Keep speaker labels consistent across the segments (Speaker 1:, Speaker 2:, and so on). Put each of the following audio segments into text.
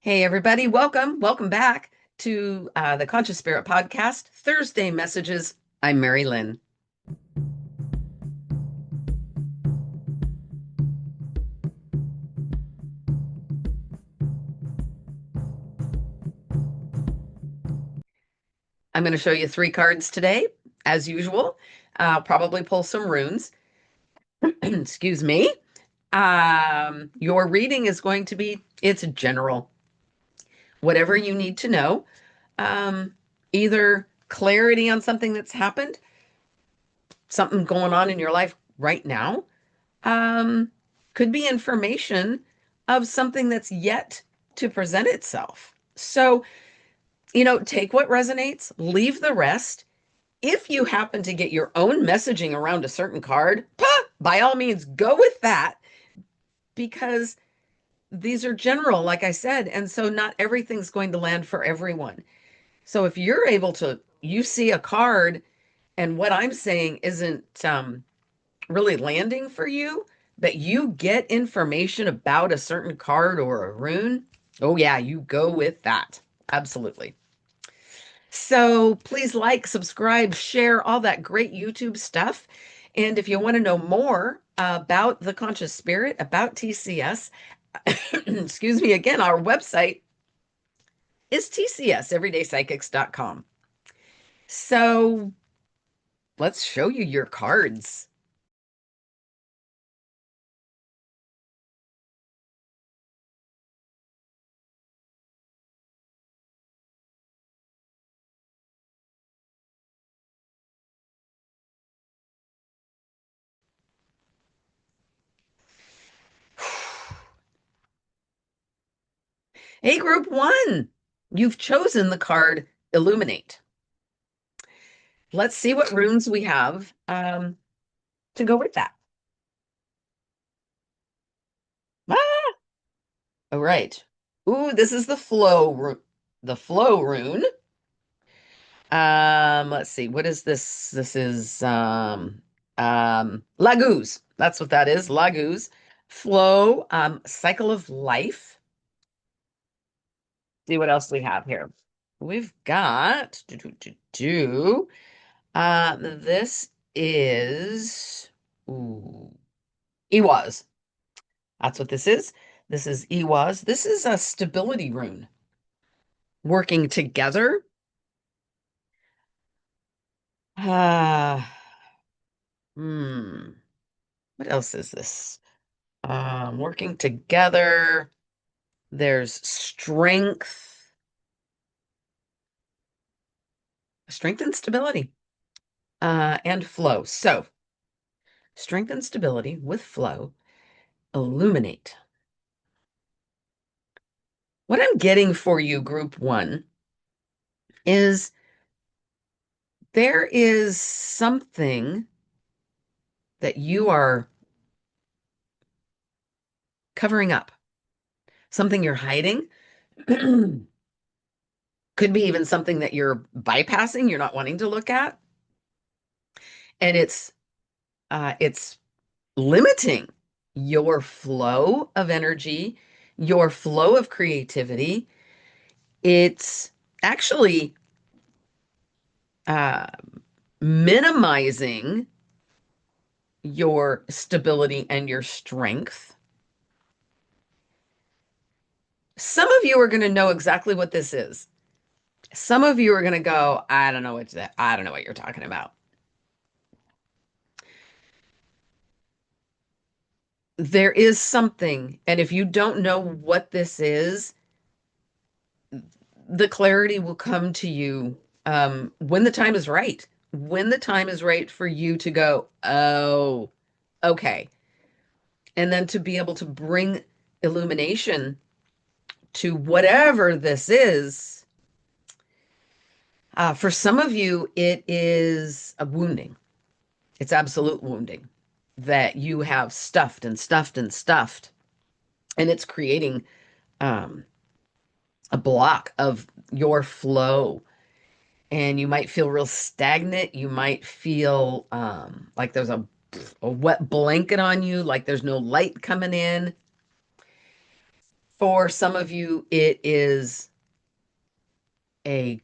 Speaker 1: Hey, everybody, welcome back to the Conscious Spirit Podcast, Thursday Messages. I'm Mari-Lyn. I'm going to show you three cards today, as usual. I'll probably pull some runes. Excuse me. Your reading is going to be, it's general. Whatever you need to know, um, either clarity on something that's happened, something going on in your life right now, um, could be information of something that's yet to present itself. So, take what resonates, leave the rest. If you happen to get your own messaging around a certain card, by all means, go with that because these are general, like I said. And so not everything's going to land for everyone. So if you're able to, you see a card and what I'm saying isn't really landing for you, but you get information about a certain card or a rune, oh yeah, you go with that. Absolutely. So please like, subscribe, share all that great YouTube stuff. And if you want to know more about the Conscious Spirit, about TCS, excuse me again, our website is tcseverydaypsychics.com. So let's show you your cards. Hey, group one, you've chosen the card Illuminate. Let's see what runes we have to go with that. Ah, all right. Ooh, this is the flow rune. Let's see. What is this? This is Laguz. That's what that is. Laguz. Flow, cycle of life. See what else we have here. We've got this is ooh, Iwaz. That's what this is. This is Iwaz. This is a stability rune. Working together. Uh, hmm. What else is this? Working together. There's strength and stability, and flow. So, strength and stability with flow, illuminate. What I'm getting for you, group one, is there is something that you are covering up, something you're hiding. Could be even something that you're bypassing, you're not wanting to look at, and it's limiting your flow of energy, your flow of creativity. It's actually uh, minimizing your stability and your strength. Some of you are going to know exactly what this is. Some of you are going to go, I don't know what that. I don't know what you're talking about. There is something, and if you don't know what this is, the clarity will come to you when the time is right. When the time is right for you to go, oh, okay. And then to be able to bring illumination to whatever this is. For some of you, it is a wounding. It's absolute wounding that you have stuffed and stuffed and stuffed. And it's creating um, a block of your flow. And you might feel real stagnant. You might feel like there's a wet blanket on you, like there's no light coming in. For some of you, it is a,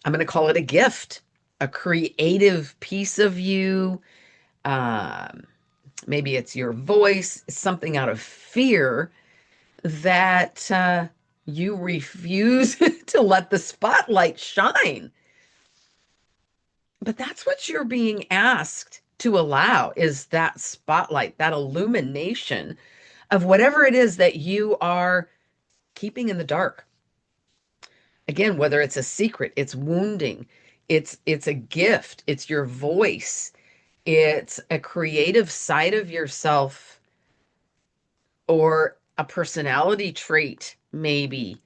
Speaker 1: I'm going to call it a gift, a creative piece of you. Um, Maybe it's your voice, something out of fear that you refuse to let the spotlight shine. But that's what you're being asked to allow is that spotlight, that illumination of whatever it is that you are keeping in the dark. Again, whether it's a secret, it's wounding, it's a gift, it's your voice, it's a creative side of yourself or a personality trait, maybe.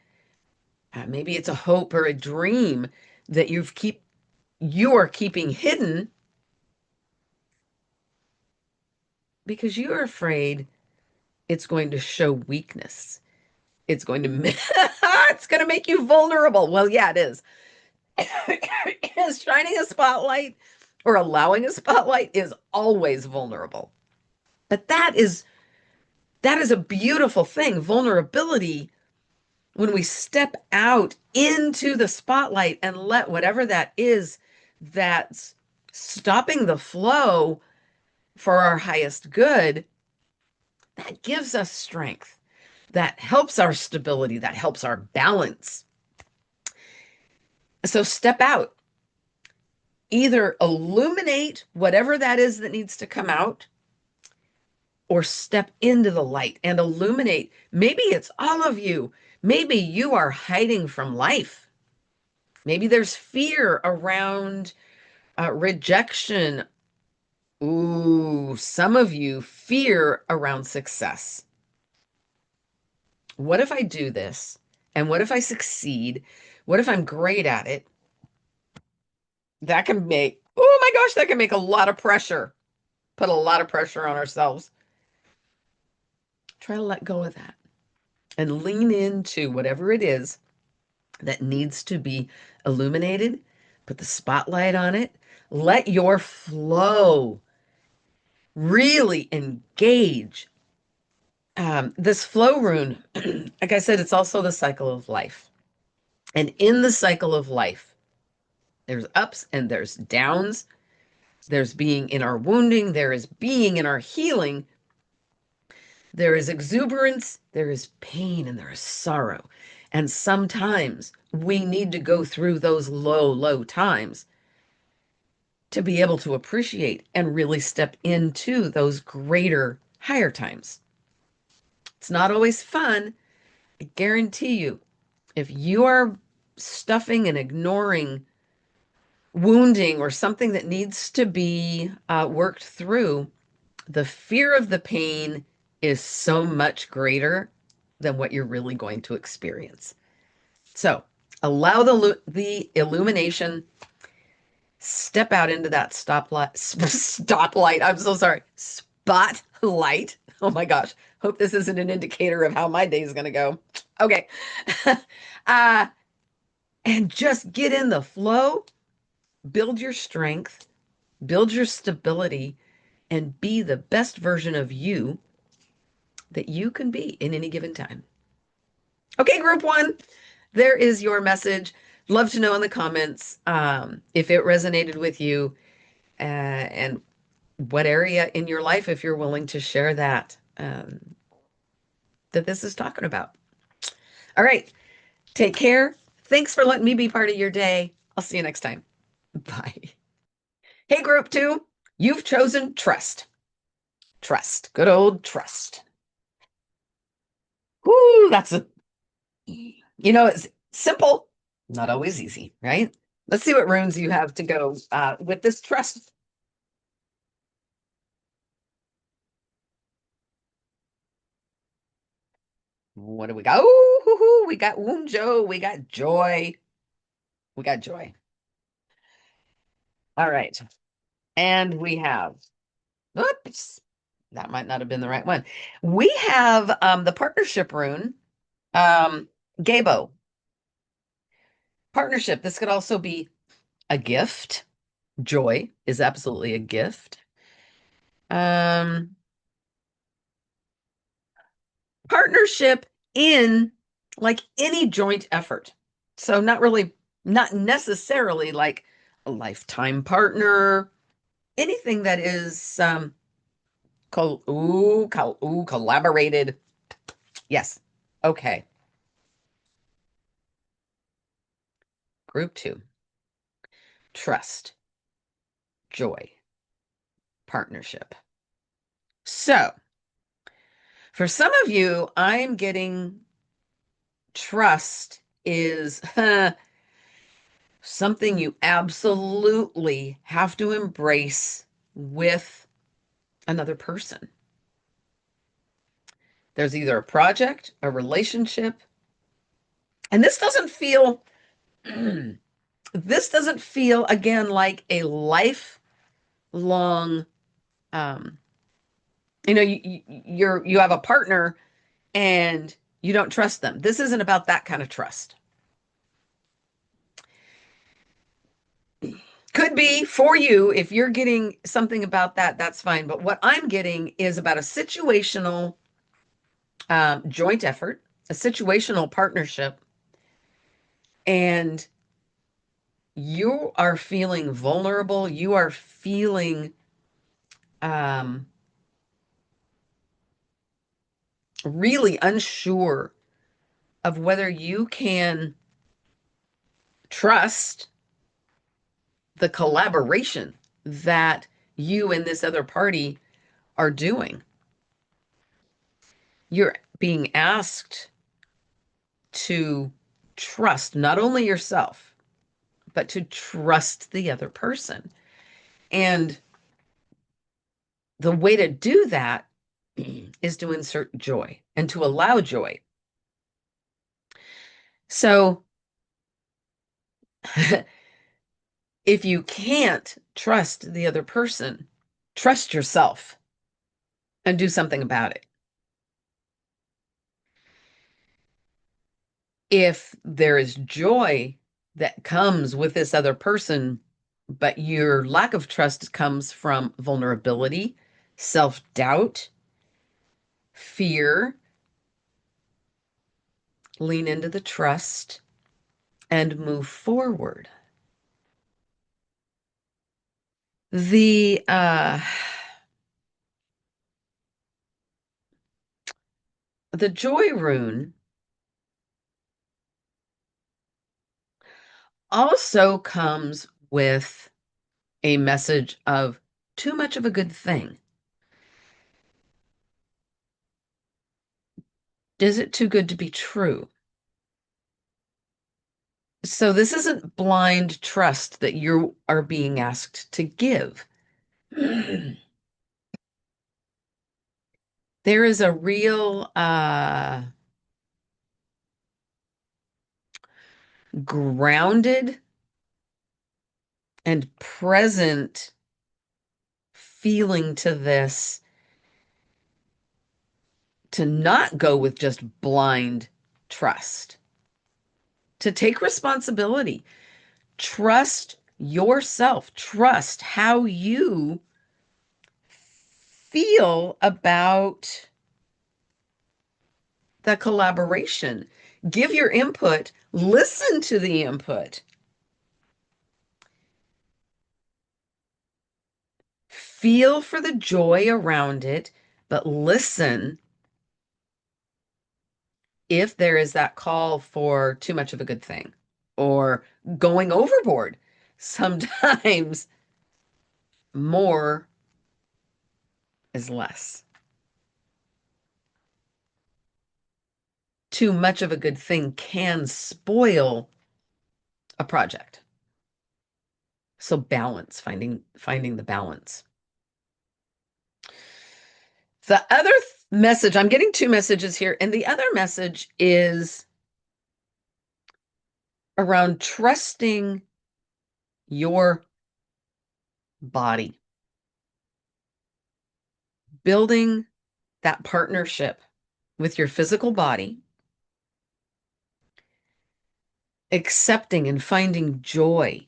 Speaker 1: Maybe it's a hope or a dream that you are keeping hidden because you are afraid it's going to show weakness. It's going to it's going to make you vulnerable. Well, yeah, it is. Is shining a spotlight or allowing a spotlight is always vulnerable. But that is a beautiful thing. Vulnerability, when we step out into the spotlight and let whatever that is that's stopping the flow for our highest good, that gives us strength. That helps our stability, that helps our balance. So step out, either illuminate whatever that is that needs to come out, or step into the light and illuminate. Maybe it's all of you. Maybe you are hiding from life. Maybe there's fear around rejection. Ooh, some of you fear around success. What if I do this? And what if I succeed? What if I'm great at it? That can make, oh my gosh, that can make a lot of pressure, put a lot of pressure on ourselves. Try to let go of that and lean into whatever it is that needs to be illuminated. Put the spotlight on it. Let your flow really engage. This flow rune, like I said, it's also the cycle of life. And in the cycle of life, there's ups and there's downs. There's being in our wounding, there is being in our healing. There is exuberance, there is pain, and there is sorrow. And sometimes we need to go through those low, low times to be able to appreciate and really step into those greater, higher times. It's not always fun. I guarantee you, if you are stuffing and ignoring wounding or something that needs to be worked through, the fear of the pain is so much greater than what you're really going to experience. So allow the illumination, step out into that stoplight. I'm so sorry. Spotlight. Oh my gosh. Hope this isn't an indicator of how my day is going to go. Okay. uh, and just get in the flow, build your strength, build your stability, and be the best version of you that you can be in any given time. Okay, group one, there is your message. Love to know in the comments if it resonated with you and what area in your life, if you're willing to share that, that this is talking about. All right, take care. Thanks for letting me be part of your day. I'll see you next time. Bye. Hey, group two, you've chosen trust. Trust, good old trust. Whoo, it's simple, not always easy, right? Let's see what runes you have to go with this trust. What do we got? Ooh, we got Woonjo, we got joy, we got joy. All right, and we have, oops, that might not have been the right one. We have the partnership rune, Gabo. Partnership, this could also be a gift. Joy is absolutely a gift. Partnership in like any joint effort. So not necessarily like a lifetime partner, anything that is collaborated. Yes. Okay. Group two, trust, joy, partnership. So for some of you, I'm getting trust is something you absolutely have to embrace with another person. There's either a project, a relationship, and this doesn't feel again like a lifelong um you have a partner and you don't trust them. This isn't about that kind of trust. Could be for you if you're getting something about that, that's fine. But what I'm getting is about a situational joint effort, a situational partnership, and you are feeling vulnerable. You are feeling um, really unsure of whether you can trust the collaboration that you and this other party are doing. You're being asked to trust not only yourself, but to trust the other person. And the way to do that is to insert joy and to allow joy. So if you can't trust the other person, trust yourself and do something about it. If there is joy that comes with this other person, but your lack of trust comes from vulnerability, self-doubt, fear, lean into the trust and move forward. The joy rune also comes with a message of too much of a good thing. Is it too good to be true? So this isn't blind trust that you are being asked to give. There is a real grounded and present feeling to this, to not go with just blind trust, to take responsibility, trust yourself, trust how you feel about the collaboration. Give your input, listen to the input, feel for the joy around it, but listen if there is that call for too much of a good thing or going overboard. Sometimes more is less. Too much of a good thing can spoil a project. So balance, finding the balance. The other message, I'm getting two messages here, and the other message is around trusting your body, building that partnership with your physical body, accepting and finding joy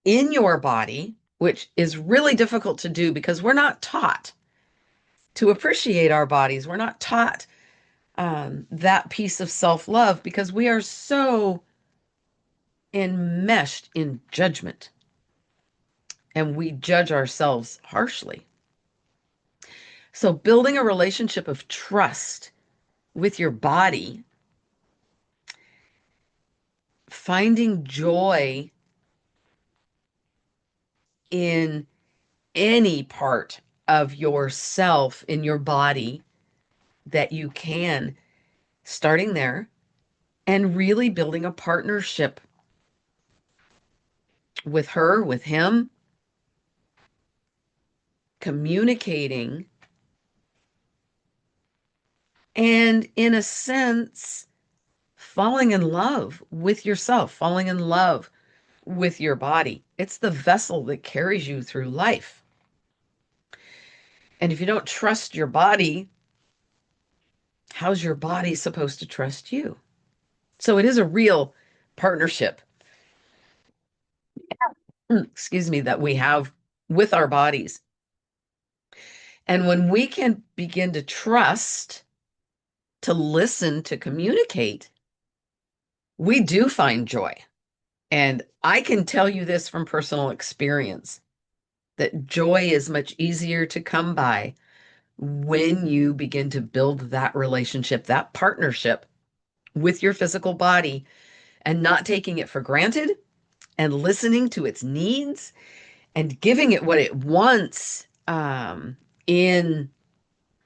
Speaker 1: in your body, which is really difficult to do because we're not taught to appreciate our bodies. We're not taught that piece of self-love because we are so enmeshed in judgment and we judge ourselves harshly. So, building a relationship of trust with your body, finding joy in any part of yourself in your body that you can, starting there and really building a partnership with her, with him, communicating, and in a sense, falling in love with yourself, falling in love with your body. It's the vessel that carries you through life. And if you don't trust your body, how's your body supposed to trust you? So it is a real partnership, excuse me, that we have with our bodies. And when we can begin to trust, to listen, to communicate, we do find joy. And I can tell you this from personal experience that joy is much easier to come by when you begin to build that relationship, that partnership with your physical body and not taking it for granted and listening to its needs and giving it what it wants in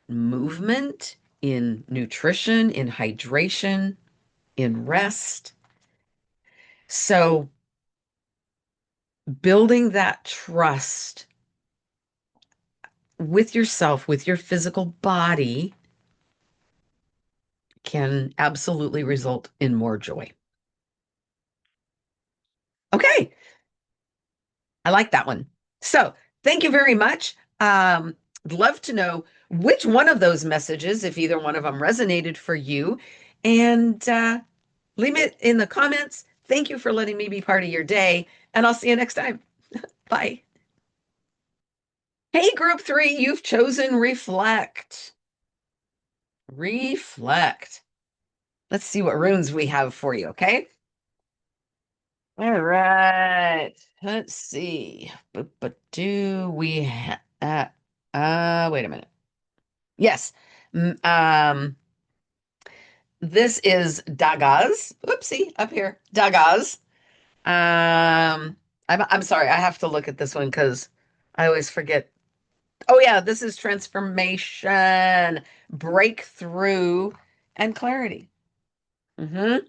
Speaker 1: movement, in nutrition, in hydration, in rest. So, building that trust with yourself, with your physical body, can absolutely result in more joy. Okay, I like that one. So, thank you very much. I'd love to know which one of those messages, if either one of them resonated for you, and leave it in the comments. Thank you for letting me be part of your day, and I'll see you next time. Bye. Hey, group 3, you've chosen reflect. Reflect. Let's see what runes we have for you, okay? All right. Let's see. But do we wait a minute. Yes. Mm, this is Dagaz. Oopsie, up here. Dagaz. I'm sorry, I have to look at this one because I always forget. Oh yeah, this is transformation, breakthrough, and clarity. Mm-hmm. What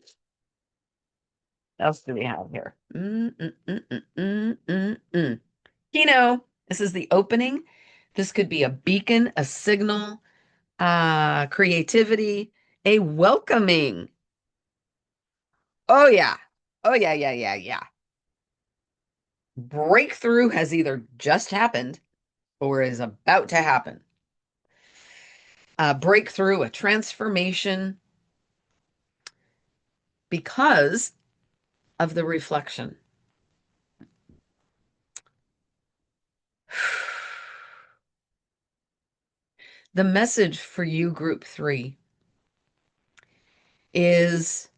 Speaker 1: else do we have here? Kino, this is the opening. This could be a beacon, a signal, creativity, a welcoming. Oh yeah. Oh yeah, yeah, yeah, yeah. Breakthrough has either just happened or is about to happen. A breakthrough, a transformation because of the reflection. The message for you, group 3, is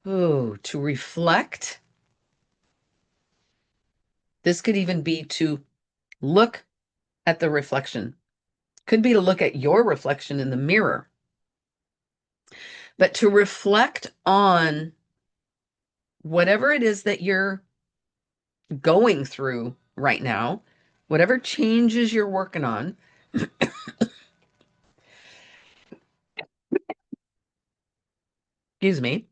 Speaker 1: to reflect. This could even be to look at the reflection. Could be to look at your reflection in the mirror. But to reflect on whatever it is that you're going through right now, whatever changes you're working on, excuse me,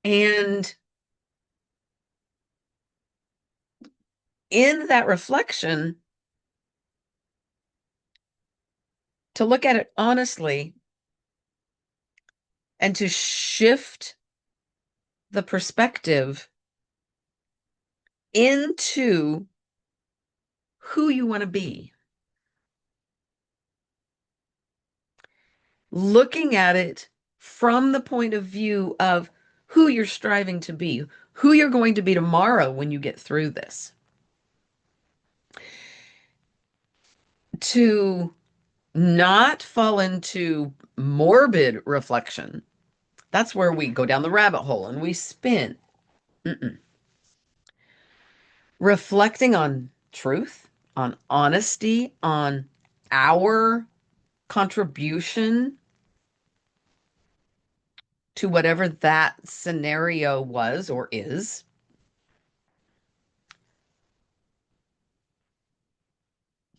Speaker 1: and in that reflection, to look at it honestly and to shift the perspective into who you want to be. Looking at it from the point of view of who you're striving to be, who you're going to be tomorrow when you get through this. To Not fall into morbid reflection. That's where we go down the rabbit hole and we spin. Mm-mm. Reflecting on truth, on honesty, on our contribution to whatever that scenario was or is,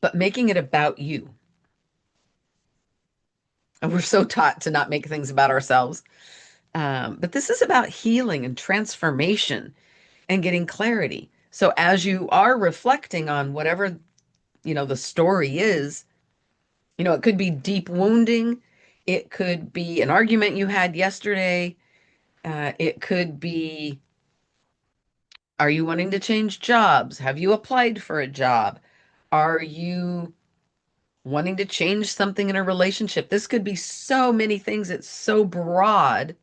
Speaker 1: but making it about you. And we're so taught to not make things about ourselves. But this is about healing and transformation and getting clarity. So as you are reflecting on whatever, the story is, it could be deep wounding. It could be an argument you had yesterday. It could be, are you wanting to change jobs? Have you applied for a job? Are you wanting to change something in a relationship? This could be so many things. It's so broad,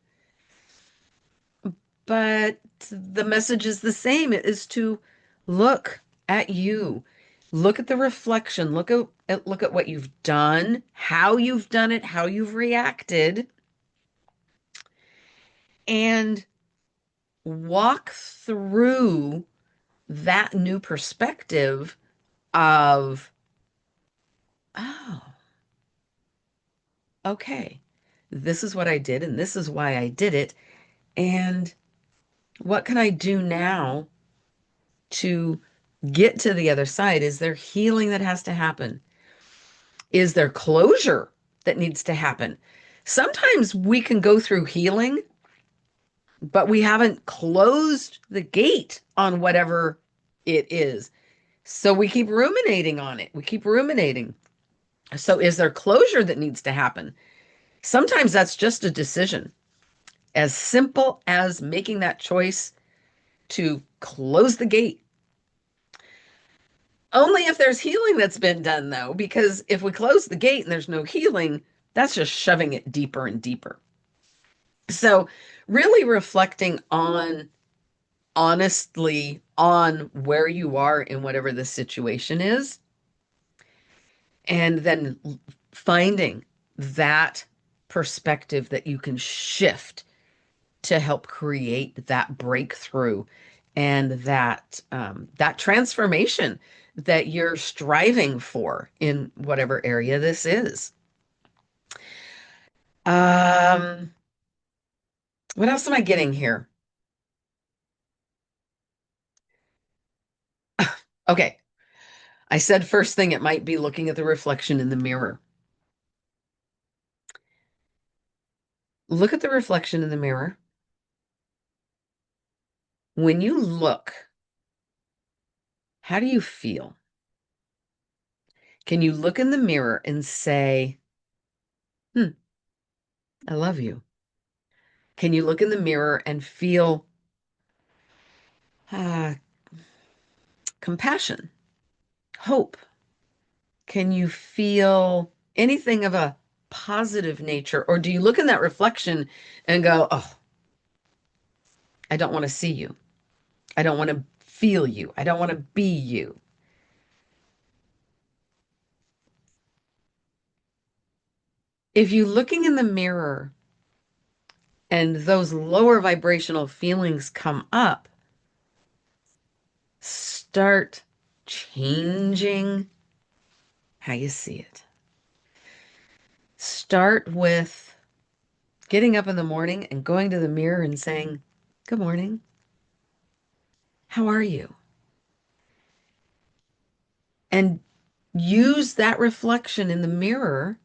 Speaker 1: but the message is the same. It is to look at you. Look at the reflection. Look at what you've done, how you've done it, how you've reacted, and walk through that new perspective of, oh, okay, this is what I did, and this is why I did it. And what can I do now to get to the other side? Is there healing that has to happen? Is there closure that needs to happen? Sometimes we can go through healing, but we haven't closed the gate on whatever it is. So we keep ruminating on it. We keep ruminating. So is there closure that needs to happen? Sometimes that's just a decision, as simple as making that choice to close the gate. Only if there's healing that's been done, though, because if we close the gate and there's no healing, that's just shoving it deeper and deeper. So, really reflecting on honestly on where you are in whatever the situation is, and then finding that perspective that you can shift to help create that breakthrough and that transformation that you're striving for in whatever area this is. Um, what else am I getting here? Okay, I said first thing it might be looking at the reflection in the mirror. Look at the reflection in the mirror. When you look, how do you feel? Can you look in the mirror and say, I love you? Can you look in the mirror and feel uh, compassion, hope? Can you feel anything of a positive nature? Or do you look in that reflection and go, oh, I don't want to see you. I don't want to feel you. I don't want to be you. If you looking in the mirror and those lower vibrational feelings come up, start changing how you see it. Start with getting up in the morning and going to the mirror and saying, good morning. How are you? And use that reflection in the mirror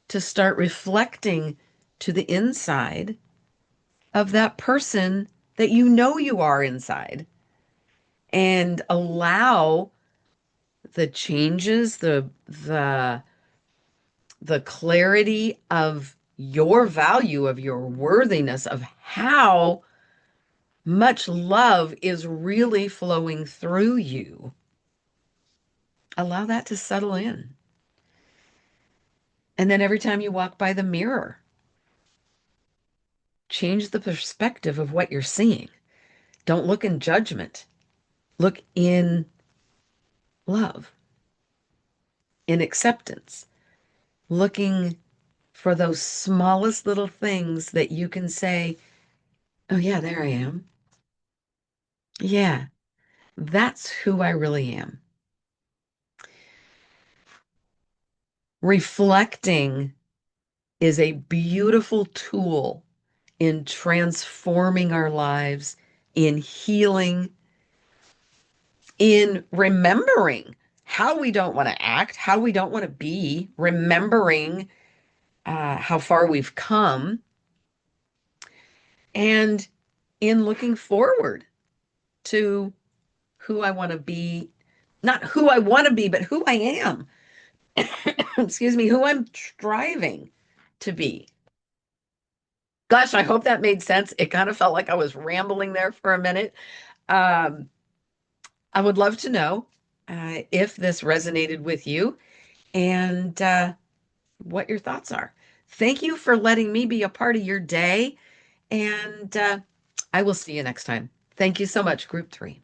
Speaker 1: to start reflecting to the inside of that person that you know you are inside, and allow the changes, the clarity of your value, of your worthiness, of how much love is really flowing through you. Allow that to settle in. And then every time you walk by the mirror, change the perspective of what you're seeing. Don't look in judgment. Look in love, in acceptance. looking for those smallest little things that you can say, oh, yeah, there I am. Yeah, that's who I really am. Reflecting is a beautiful tool in transforming our lives, in healing, in remembering how we don't want to act, how we don't want to be, remembering how far we've come, and in looking forward to who I want to be, not who I want to be, but who I am. Excuse me, who I'm striving to be. Gosh, I hope that made sense. It kind of felt like I was rambling there for a minute. Um, I would love to know if this resonated with you and what your thoughts are. Thank you for letting me be a part of your day, and I will see you next time. Thank you so much, Group 3.